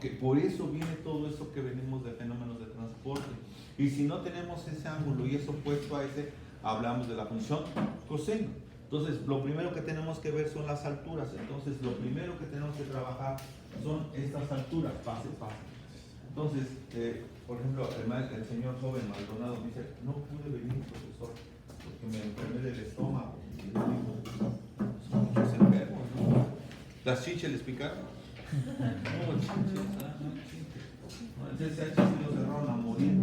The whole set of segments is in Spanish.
Ok, por eso viene todo eso que venimos de fenómenos de transporte. Y si no tenemos ese ángulo y es opuesto a ese, hablamos de la función coseno. Entonces, lo primero que tenemos que ver son las alturas. Entonces, lo primero que tenemos que trabajar son estas alturas, pase. Entonces, por ejemplo, el señor joven Maldonado dice, no pude venir, profesor, porque me enfermé del estómago. Y yo digo, son muchos enfermos, ¿no? ¿Las chiches les picaron? No, chiches, no chiches. No, el CSH sí lo cerraron a morir.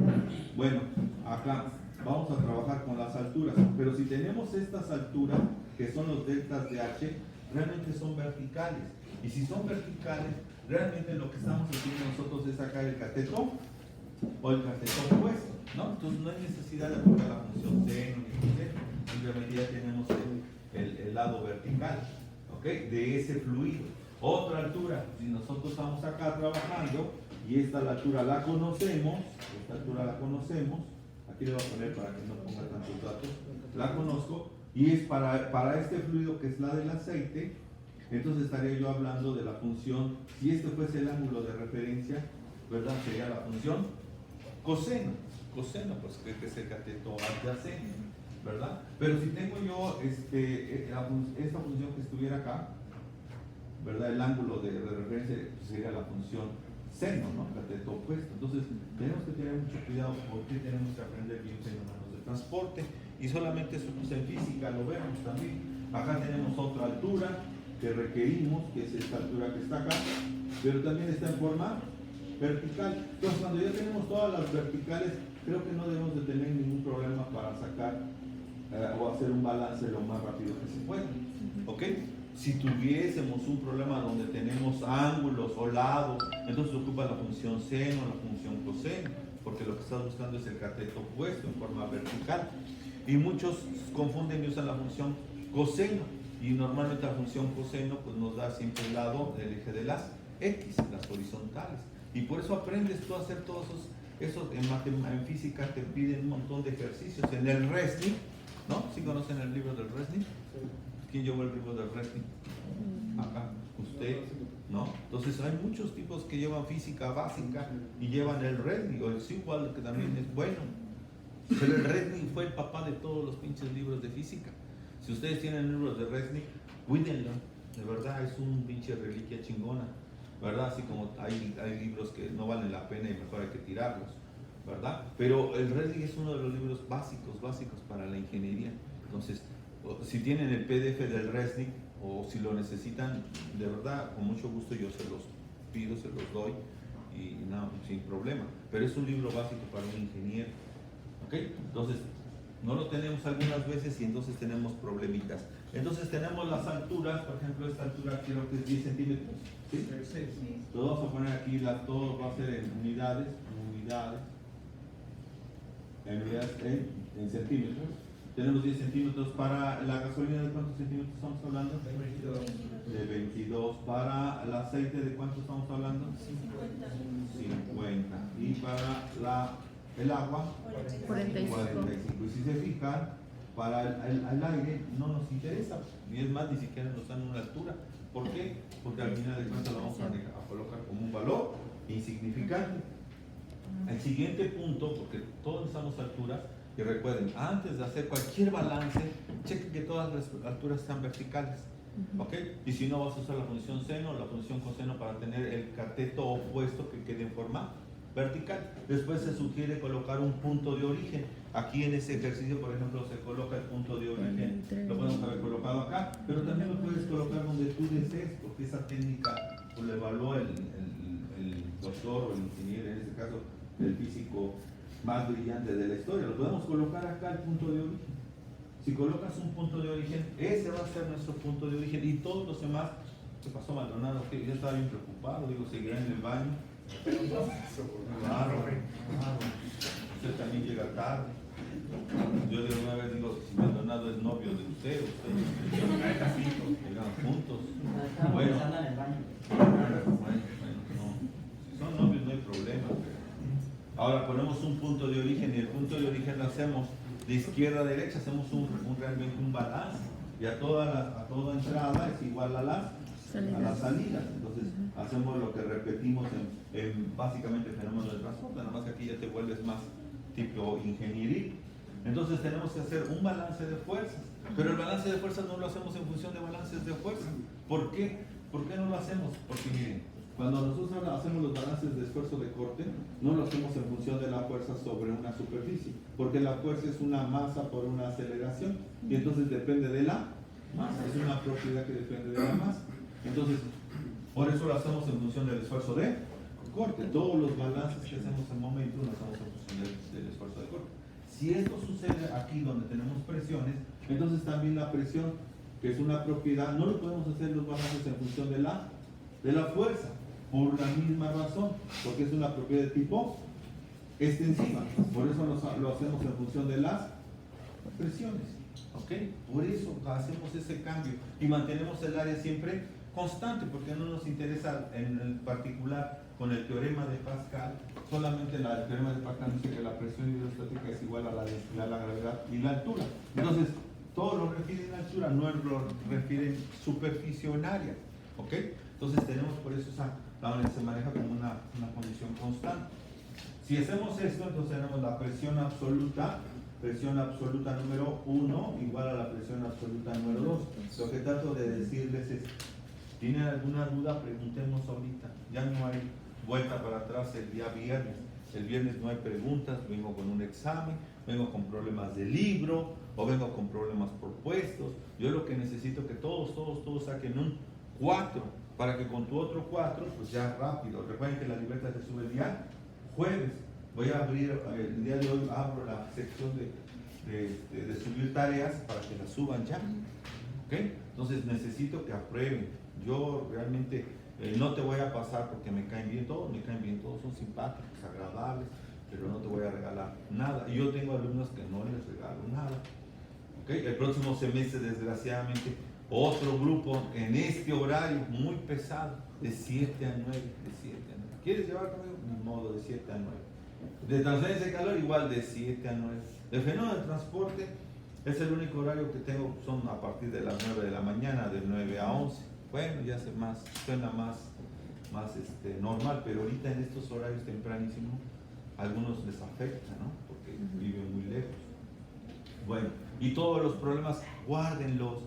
Bueno, acá vamos a trabajar con las alturas, pero si tenemos estas alturas, que son los deltas de H, realmente son verticales. Y si son verticales, realmente lo que estamos haciendo nosotros es sacar el cateto o el cateto opuesto, ¿no? Entonces no hay necesidad de aplicar la función seno ni coseno, simplemente ya tenemos el lado vertical, ¿ok? De ese fluido. Otra altura, si nosotros estamos acá trabajando y esta altura la conocemos, aquí le voy a poner para que no ponga tantos datos, la conozco, y es para este fluido que es la del aceite. Entonces estaría yo hablando de la función, si este fuese el ángulo de referencia, ¿verdad? Sería la función coseno, pues que es el cateto adyacente, ¿verdad? Pero si tengo yo esta función que estuviera acá, ¿verdad? El ángulo de referencia sería la función seno, ¿no? Cateto opuesto. Entonces tenemos que tener mucho cuidado porque tenemos que aprender bien fenómenos de transporte, y solamente eso pues, en física lo vemos también. Acá tenemos otra altura que requerimos, que es esta altura que está acá, pero también está en forma vertical. Entonces cuando ya tenemos todas las verticales, creo que no debemos de tener ningún problema para sacar o hacer un balance lo más rápido que se pueda, ¿ok? Si tuviésemos un problema donde tenemos ángulos o lados, entonces ocupa la función seno, la función coseno, porque lo que estás buscando es el cateto opuesto en forma vertical. Y muchos confunden y usan la función coseno, y normalmente la función coseno pues nos da siempre el lado del eje de las X, las horizontales. Y por eso aprendes tú a hacer todos esos en física te piden un montón de ejercicios. En el Resnick, ¿no? ¿Sí conocen el libro del Resnick? ¿Quién llevó el libro del Resnick? Acá, usted, ¿no? Entonces hay muchos tipos que llevan física básica y llevan el Resnick, o el Sewell, que también es bueno. Pero el Resnick fue el papá de todos los pinches libros de física. Si ustedes tienen libros de Resnick, cuídenlo, de verdad es un pinche reliquia chingona, ¿verdad? Así como hay libros que no valen la pena y mejor hay que tirarlos, ¿verdad? Pero el Resnick es uno de los libros básicos para la ingeniería. Entonces, si tienen el PDF del Resnick o si lo necesitan, de verdad, con mucho gusto yo se los pido, se los doy y no, sin problema. Pero es un libro básico para un ingeniero, ¿ok? Entonces, no lo tenemos algunas veces y entonces tenemos problemitas. Entonces tenemos las alturas, por ejemplo, esta altura creo que es 10 centímetros, ¿sí? Sí. Entonces vamos a poner aquí, todo va a ser en unidades, en centímetros. Tenemos 10 centímetros para la gasolina. ¿De cuántos centímetros estamos hablando? 22. De 22. Para el aceite, ¿de cuánto estamos hablando? 50. Y para el agua, 45. Y si se fijan, para el aire no nos interesa, ni es más, ni siquiera nos dan una altura. ¿Por qué? Porque al final de cuentas lo vamos a colocar como un valor insignificante. El siguiente punto, porque todos necesitamos alturas, y recuerden, antes de hacer cualquier balance, chequen que todas las alturas sean verticales, ¿ok? Y si no, vas a usar la función seno o la función coseno para tener el cateto opuesto que quede en forma vertical. Después se sugiere colocar un punto de origen. Aquí en ese ejercicio, por ejemplo, se coloca el punto de origen. Lo podemos haber colocado acá, pero también lo puedes colocar donde tú desees, porque esa técnica pues, lo evaluó el doctor o el ingeniero, en este caso el físico más brillante de la historia. Lo podemos colocar acá el punto de origen. Si colocas un punto de origen, ese va a ser nuestro punto de origen, y todos los demás. ¿Qué pasó, Maldonado? Que yo estaba bien preocupado, digo, seguirá en el baño. Claro. Usted también llega tarde. Yo de una vez digo, si Maldonado es novio de usted llegan juntos. Bueno, no. Si son novios no hay problema. Ahora ponemos un punto de origen, y el punto de origen lo hacemos de izquierda a derecha, hacemos realmente un balance, y a toda entrada es igual a las salidas. Entonces hacemos lo que repetimos básicamente fenómenos de transporte, nada más que aquí ya te vuelves más tipo ingeniería. Entonces tenemos que hacer un balance de fuerzas, pero el balance de fuerzas no lo hacemos en función de balances de fuerza. ¿Por qué? ¿Por qué no lo hacemos? Porque miren, cuando nosotros hacemos los balances de esfuerzo de corte, no lo hacemos en función de la fuerza sobre una superficie, porque la fuerza es una masa por una aceleración, y entonces depende de la masa, es una propiedad que depende de la masa. Entonces, por eso lo hacemos en función del esfuerzo de corte. Todos los balances que hacemos en momento los hacemos en función del esfuerzo de corte. Si esto sucede aquí donde tenemos presiones, entonces también la presión, que es una propiedad, no lo podemos hacer los balances en función de la fuerza, por la misma razón, porque es una propiedad de tipo extensiva. Por eso lo hacemos en función de las presiones. ¿Ok? Por eso hacemos ese cambio y mantenemos el área siempre constante, porque no nos interesa en el particular con el teorema de Pascal. Solamente el teorema de Pascal dice que la presión hidrostática es igual a la densidad, la gravedad y la altura. Entonces, todo lo refiere en altura, no lo refiere en superficie o en área. ¿Ok? Entonces tenemos por eso se maneja como una condición constante. Si hacemos esto, entonces tenemos la presión absoluta número 1 igual a la presión absoluta número 2. Lo que trato de decirles es, ¿tienen alguna duda? Preguntemos ahorita. Ya no hay vuelta para atrás el día viernes. El viernes no hay preguntas, vengo con un examen, vengo con problemas de libro o vengo con problemas propuestos. Yo lo que necesito es que todos saquen un 4 para que con tu otro 4, pues ya rápido. Recuerden que la libreta se sube el día jueves. Voy a abrir, el día de hoy abro la sección de subir tareas para que las suban ya. ¿Ok? Entonces necesito que aprueben. Yo realmente no te voy a pasar porque me caen bien todos, son simpáticos, agradables, pero no te voy a regalar nada. Y yo tengo alumnos que no les regalo nada. ¿Ok? El próximo semestre, desgraciadamente, otro grupo en este horario muy pesado, de 7 a 9, ¿Quieres llevar conmigo? Ni modo, de 7 a 9. De transferencia de calor, igual de 7 a 9. El fenómeno de transporte es el único horario que tengo, son a partir de las 9 de la mañana, de 9 a 11. Bueno, ya suena más normal, pero ahorita en estos horarios tempranísimos, a algunos les afecta, ¿no? Porque viven muy lejos. Bueno, y todos los problemas, guárdenlos.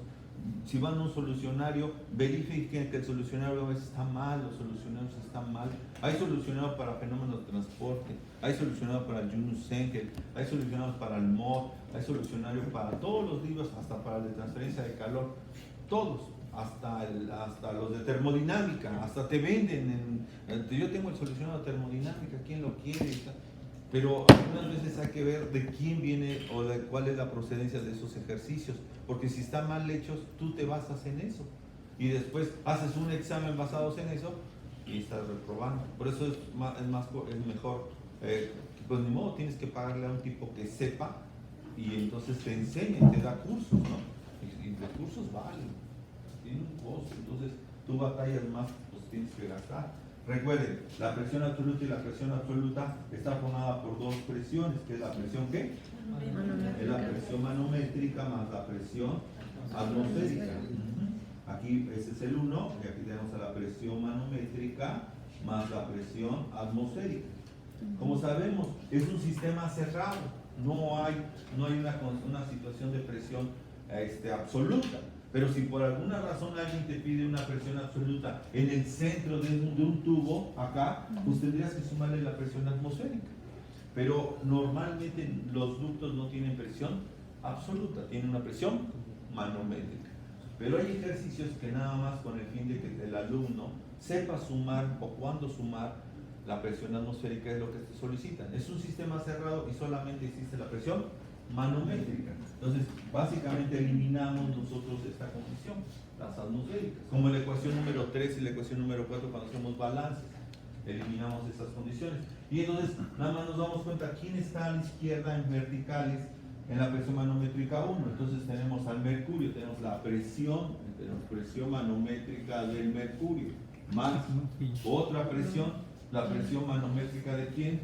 Si van a un solucionario, verifiquen que el solucionario a veces está mal, los solucionarios están mal. Hay solucionario para fenómenos de transporte, hay solucionario para el Jonas Engel, hay solucionario para el MOD, hay solucionario para todos los libros, hasta para el de transferencia de calor, todos, hasta los de termodinámica, hasta te venden. Yo tengo el solucionario de termodinámica, ¿quién lo quiere? Pero algunas veces hay que ver de quién viene o de cuál es la procedencia de esos ejercicios, porque si están mal hechos, tú te basas en eso y después haces un examen basados en eso y estás reprobando. Por eso es mejor, pues ni modo, tienes que pagarle a un tipo que sepa y entonces te enseña, te da cursos, ¿no? Y los cursos valen, tienen un costo, entonces tú batallas más, pues tienes que gastar. Recuerden, la presión absoluta y la presión absoluta está formada por dos presiones, que es la presión ¿qué? Es la presión manométrica más la presión atmosférica. Aquí ese es el 1, y aquí tenemos a la presión manométrica más la presión atmosférica. Como sabemos, es un sistema cerrado, no hay una situación de presión absoluta. Pero si por alguna razón alguien te pide una presión absoluta en el centro de un tubo, acá, pues tendrías que sumarle la presión atmosférica. Pero normalmente los ductos no tienen presión absoluta, tienen una presión manométrica. Pero hay ejercicios que nada más con el fin de que el alumno sepa sumar o cuándo sumar la presión atmosférica es lo que te solicitan. Es un sistema cerrado y solamente existe la presión manométrica. Entonces, básicamente eliminamos nosotros esta condición, las atmosféricas. Como la ecuación número 3 y la ecuación número 4 cuando hacemos balances, eliminamos estas condiciones. Y entonces, nada más nos damos cuenta quién está a la izquierda en verticales en la presión manométrica 1. Entonces tenemos al mercurio, tenemos la presión manométrica del mercurio, más otra presión, la presión manométrica de quién?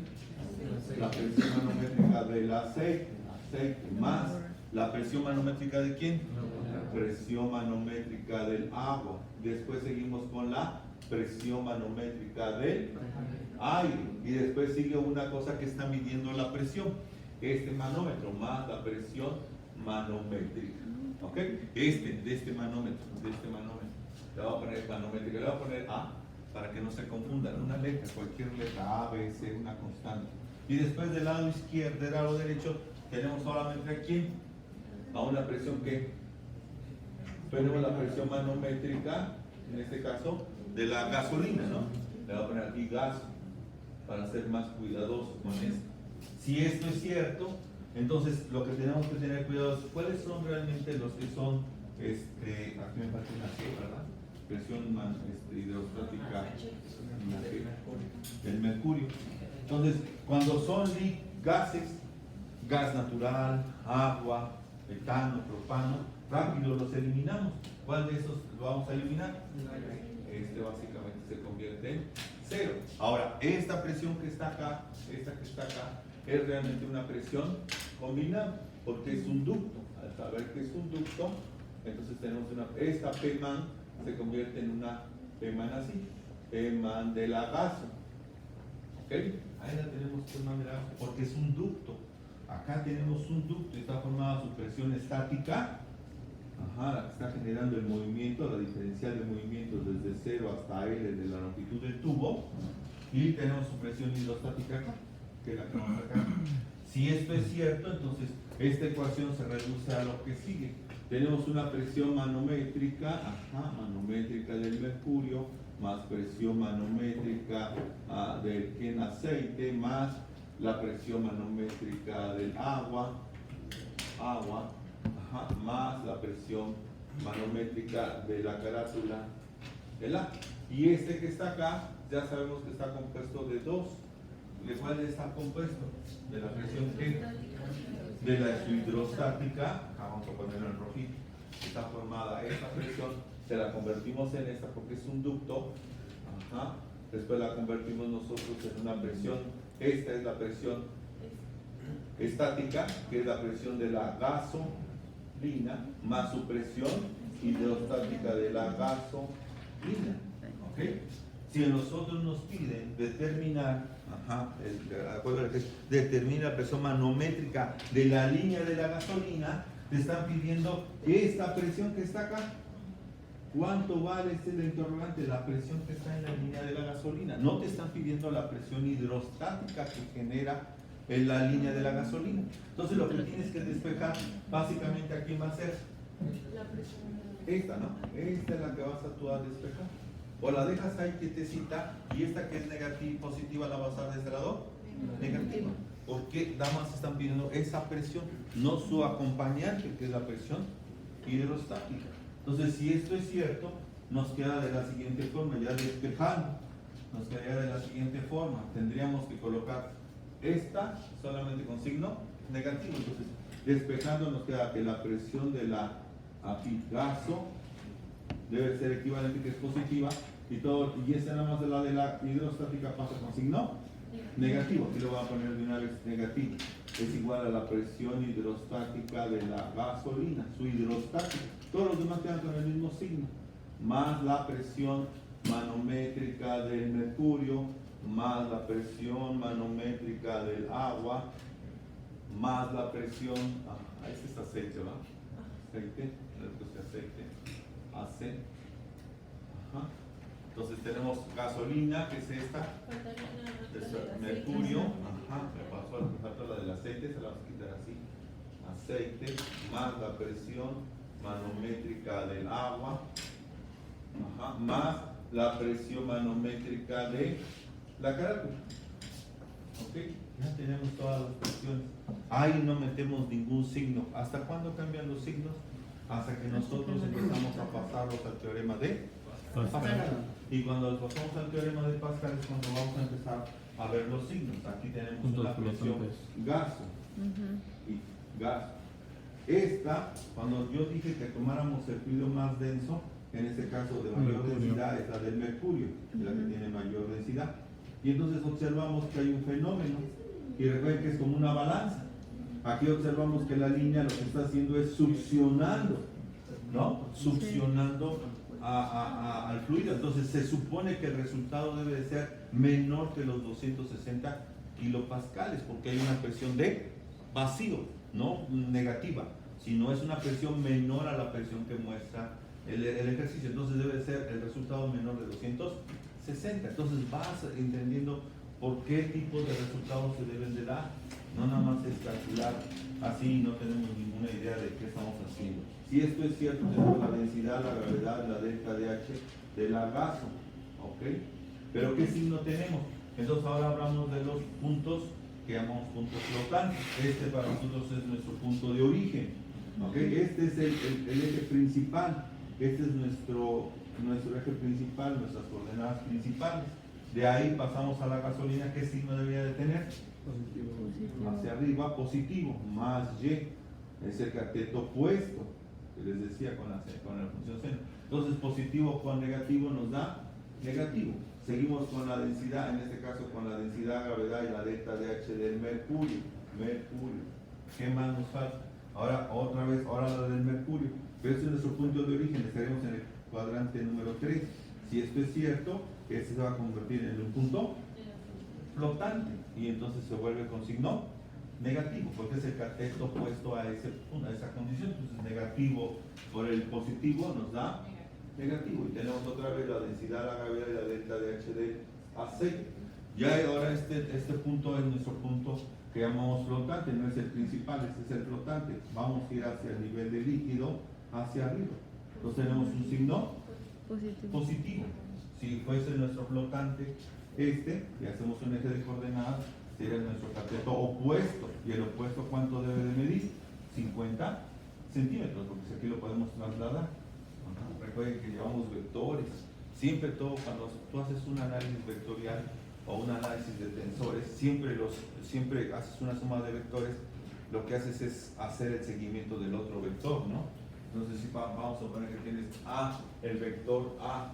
La presión manométrica del aceite, más la presión manométrica de quién? Presión manométrica del agua. Después seguimos con la presión manométrica del aire. Y después sigue una cosa que está midiendo la presión. Este manómetro más la presión manométrica. ¿Ok? De este manómetro. Le voy a poner manométrica, le voy a poner A para que no se confundan. Una letra, cualquier letra, A, B, C, una constante. Y después del lado izquierdo, del lado derecho, tenemos solamente aquí a una presión que tenemos la presión manométrica, en este caso, de la gasolina, ¿no? Le voy a poner aquí gas para ser más cuidadoso con esto. Si esto es cierto, entonces lo que tenemos que tener cuidado es cuáles son realmente los que son, aquí me falta una C, ¿verdad? Presión hidrostática del mercurio. Entonces, cuando son gases, gas natural, agua, etano, propano, rápido los eliminamos. ¿Cuál de esos lo vamos a eliminar? Básicamente se convierte en cero. Ahora, esta presión que está acá, es realmente una presión combinada, porque es un ducto. Al saber que es un ducto, entonces tenemos esta Pman se convierte en una Pman así, Pman de la gaso. ¿Ok? Ahí la tenemos Pman de la gaso, porque es un ducto. Acá tenemos un ducto y está formada su presión estática, la que está generando el movimiento, la diferencial de movimientos desde 0 hasta L de la longitud del tubo, y tenemos su presión hidrostática acá, que es la que vamos a sacar. Si esto es cierto, entonces esta ecuación se reduce a lo que sigue. Tenemos una presión manométrica, manométrica del mercurio, más presión manométrica del aceite, más la presión manométrica del agua, más la presión manométrica de la carátula del A. Y este que está acá, ya sabemos que está compuesto de dos. ¿De cuál está compuesto? De la presión que de la hidrostática, vamos a ponerlo en rojito, está formada esta presión, se la convertimos en esta porque es un ducto, después la convertimos nosotros en una presión, esta es la presión estática, que es la presión de la gasolina, más su presión hidrostática de la gasolina. ¿Okay? Si a nosotros nos piden determinar, determina la presión manométrica de la línea de la gasolina, te están pidiendo esta presión que está acá. ¿Cuánto vale? Este es el interrogante, la presión que está en la línea de la gasolina. No te están pidiendo la presión hidrostática que genera en la línea de la gasolina. Entonces lo que tienes que despejar, básicamente aquí va a ser esta, ¿no? Esta es la que vas tú a despejar. O la dejas ahí quietecita y esta que es negativa y positiva la vas a dar de este lado negativa. Porque damas están pidiendo esa presión, no su acompañante, que es la presión hidrostática. Entonces, si esto es cierto, nos queda de la siguiente forma, ya despejando, nos quedaría de la siguiente forma. Tendríamos que colocar esta solamente con signo negativo. Entonces, despejando nos queda que la presión de la gaso debe ser equivalente, que es positiva, y esta nada más de la hidrostática pasa con signo negativo. Aquí lo voy a poner de una vez negativo. Es igual a la presión hidrostática de la gasolina, su hidrostática. Todos los demás quedan con el mismo signo, más la presión manométrica del mercurio, más la presión manométrica del agua, más la presión, este es aceite, ¿verdad? Aceite, aceite, Entonces tenemos gasolina, que es esta, mercurio, me pasó la del aceite, se la vamos a quitar así, aceite, más la presión manométrica del agua, más la presión manométrica de la carátula. ¿Ok? Ya tenemos todas las presiones. Ahí no metemos ningún signo. ¿Hasta cuándo cambian los signos? Hasta que nosotros empezamos a pasarlos al teorema de Pascal. Y cuando pasamos al teorema de Pascal es cuando vamos a empezar a ver los signos. Aquí tenemos una presión gaso y gaso. Esta, cuando yo dije que tomáramos el fluido más denso, en este caso de mayor densidad, es la del mercurio, es la que tiene mayor densidad. Y entonces observamos que hay un fenómeno, y recuerden que es como una balanza. Aquí observamos que la línea lo que está haciendo es succionando, ¿no? Succionando al fluido. Entonces se supone que el resultado debe de ser menor que los 260 kilopascales, porque hay una presión de vacío, no negativa, sino es una presión menor a la presión que muestra el ejercicio. Entonces debe ser el resultado menor de 260. Entonces vas entendiendo por qué tipo de resultados se deben de dar. No nada más es calcular así, no tenemos ninguna idea de qué estamos haciendo. Si esto es cierto, tenemos la densidad, la gravedad, la delta DH del gaso, ¿ok? Pero ¿qué signo tenemos? Entonces ahora hablamos de los puntos que llamamos puntos flotantes. Este para nosotros es nuestro punto de origen, ¿ok? Este es el eje principal, este es nuestro eje principal, nuestras coordenadas principales. De ahí pasamos a la gasolina. ¿Qué signo debería de tener? Positivo. Hacia arriba, positivo, más Y, es el cateto opuesto, que les decía con la función seno. Entonces positivo con negativo nos da negativo. Seguimos con la densidad, en este caso con la densidad, gravedad y la delta DH del mercurio. ¿Qué más nos falta? Ahora otra vez, ahora la del mercurio. Pero este es nuestro punto de origen, estaremos en el cuadrante número 3. Si esto es cierto, este se va a convertir en un punto flotante y entonces se vuelve con signo negativo, porque es el cateto opuesto a esa condición. Entonces negativo por el positivo nos da negativo, y tenemos otra vez la densidad, la gravedad y la delta DH del aceite. Ya ahora este punto es nuestro punto que llamamos flotante, no es el principal, este es el flotante. Vamos a ir hacia el nivel de líquido, hacia arriba. Entonces tenemos un signo positivo. Si fuese nuestro flotante y hacemos un eje de coordenadas, sería nuestro cateto opuesto. ¿Y el opuesto cuánto debe de medir? 50 centímetros, porque aquí lo podemos trasladar. Recuerden que llevamos vectores. Siempre cuando tú haces un análisis vectorial o un análisis de tensores, siempre haces una suma de vectores, lo que haces es hacer el seguimiento del otro vector, ¿no? Entonces si vamos a suponer que tienes el vector A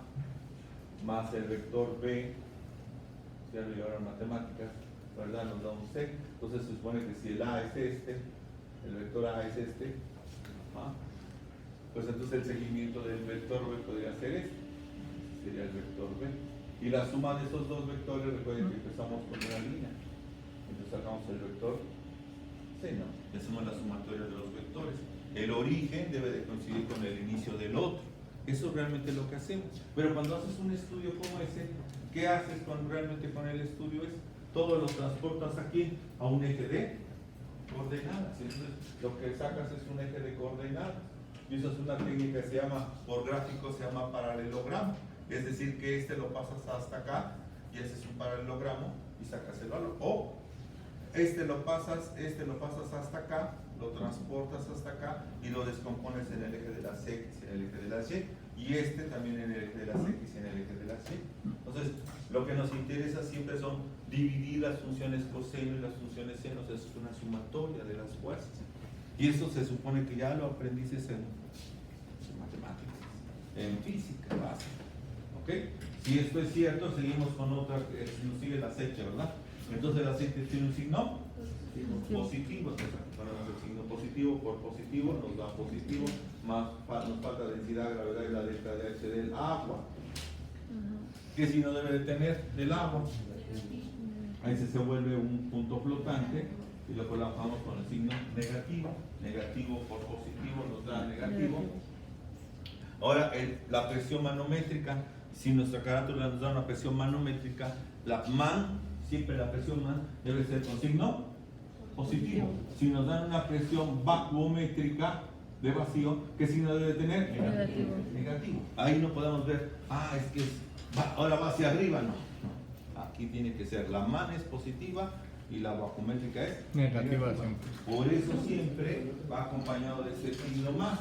más el vector B, ya lo llevaron matemáticas, ¿verdad? Nos da un sec. Entonces se supone que si el A es el vector A es pues entonces el seguimiento del vector B podría ser sería el vector B. Y la suma de esos dos vectores, recuerden que empezamos con una línea. Entonces sacamos el vector seno, y hacemos la sumatoria de los vectores. El origen debe de coincidir con el inicio del otro. Eso es realmente lo que hacemos. Pero cuando haces un estudio como ese, ¿qué haces realmente con el estudio? Todo lo transportas aquí a un eje de coordenadas. Entonces, lo que sacas es un eje de coordenadas. Y eso es una técnica que se llama, por gráfico, se llama paralelogramo. Es decir, que lo pasas hasta acá y haces un paralelogramo y sacas el valor. O lo pasas hasta acá, lo transportas hasta acá y lo descompones en el eje de las X y en el eje de las Y, y también en el eje de las X y en el eje de las Y. Entonces, lo que nos interesa siempre son dividir las funciones coseno y las funciones seno, es una sumatoria de las fuerzas. Y eso se supone que ya lo aprendiste en matemáticas, en física básica. ¿Ok? Si esto es cierto, seguimos con otra, nos sigue el aceite, ¿verdad? Entonces el aceite tiene un signo positivo. Entonces, ponemos el signo positivo por positivo, nos da positivo, más nos falta densidad, gravedad y la delta DH del agua. ¿Qué signo debe de tener el agua? Ahí se vuelve un punto flotante y lo colocamos con el signo negativo. Negativo por positivo nos da negativo. Ahora la presión manométrica, si nuestra carátula nos da una presión manométrica, siempre la presión man debe ser con signo positivo. Si nos dan una presión vacuométrica de vacío, ¿qué signo debe tener? Negativo. Ahí no podemos ver, ahora va hacia arriba, no. Aquí tiene que ser, la man es positiva y la vacuométrica es negativa siempre. Por eso siempre va acompañado de ese signo más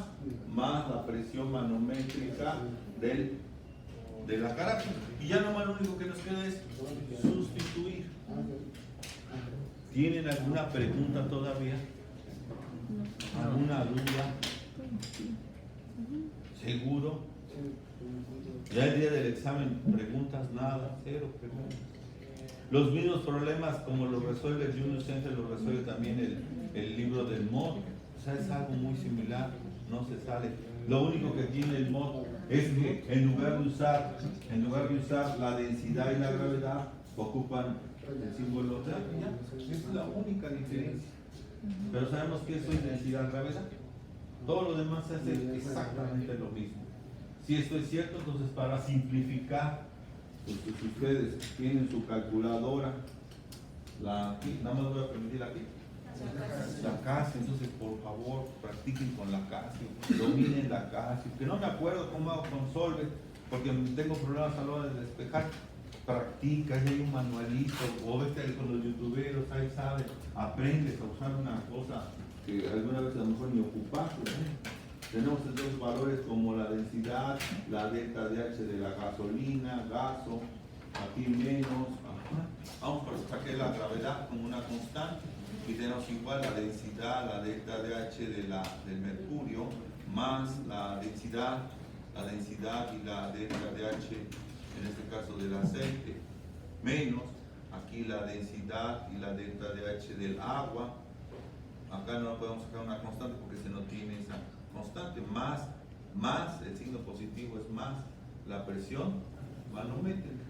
la presión manométrica de la carátula. Y ya nomás lo único que nos queda es sustituir. ¿Tienen alguna pregunta todavía? ¿Alguna duda? ¿Seguro? Ya el día del examen, preguntas, nada, cero preguntas. Los mismos problemas como los resuelve Junior Center, los resuelve también el libro del MOD. O sea, es algo muy similar, no se sale. Lo único que tiene el MOD es que en lugar de usar la densidad y la gravedad, ocupan el símbolo de A, ya. Es la única diferencia. Pero sabemos que eso es densidad gravedad. Todo lo demás se hace exactamente lo mismo. Si esto es cierto, entonces para simplificar, pues si ustedes tienen su calculadora, aquí, nada más voy a permitir aquí, la Casio, entonces por favor practiquen con la Casio, dominen la Casio, que no me acuerdo cómo hago con Solve, porque tengo problemas a la hora de despejar. Practica, ahí hay un manualito, o vete ahí con los youtuberos, ahí sabes, aprendes a usar una cosa que alguna vez a lo mejor ni ocupaste, ¿no? Tenemos estos valores como la densidad, la delta DH de la gasolina, gaso, aquí menos, vamos por sacar la gravedad como una constante, y tenemos igual la densidad, la delta DH del mercurio, más la densidad y la delta DH, en este caso del aceite, menos aquí la densidad y la delta DH del agua. Acá no podemos sacar una constante porque se no tiene esa constante, más el signo positivo es más la presión manométrica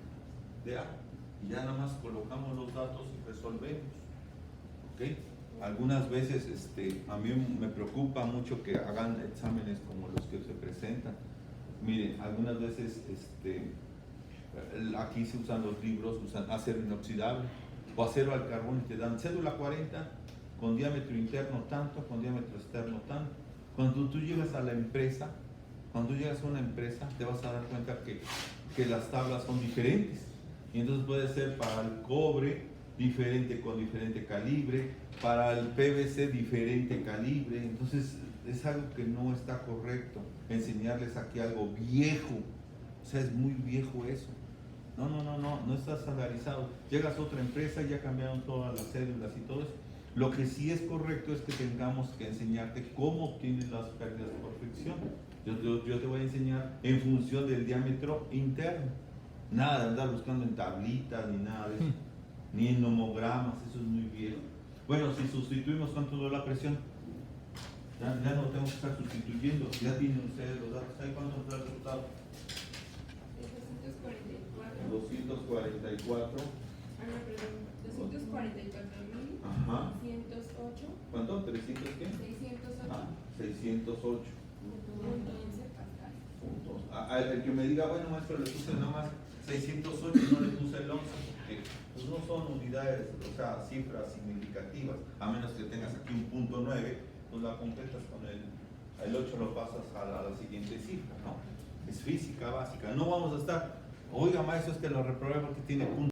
de A, y ya nada más colocamos los datos y resolvemos. ¿Okay? Algunas veces a mí me preocupa mucho que hagan exámenes como los que se presentan. Miren, algunas veces aquí se usan los libros, usan acero inoxidable o acero al carbón y te dan cédula 40 con diámetro interno tanto, con diámetro externo tanto. Cuando tú llegas a la empresa, cuando llegas a una empresa, te vas a dar cuenta que las tablas son diferentes. Y entonces puede ser para el cobre diferente con diferente calibre, para el PVC diferente calibre. Entonces es algo que no está correcto enseñarles aquí algo viejo. O sea, es muy viejo eso. No está estandarizado. Llegas a otra empresa, ya cambiaron todas las cédulas y todo eso. Lo que sí es correcto es que tengamos que enseñarte cómo obtienes las pérdidas por fricción. Yo te voy a enseñar en función del diámetro interno. Nada de andar buscando en tablitas ni nada de eso. Ni en nomogramas, eso es muy viejo. Bueno, si sustituimos cuánto da la presión, ya no tengo que estar sustituyendo. Ya tienen ustedes los datos. ¿Saben cuánto nos da el resultado? 244. 244.108. Ajá. ¿Cuánto? ¿300 qué? 608. Ah, 608. Pascal. El que me diga, bueno maestro, le puse nada más 608 y no le puse el 11 porque pues no son unidades, o sea, cifras significativas, a menos que tengas aquí un punto 9, pues la completas con el 8, lo pasas a la siguiente cifra, ¿no? Es física básica, no vamos a estar, oiga maestro, es que lo reprobé porque tiene punto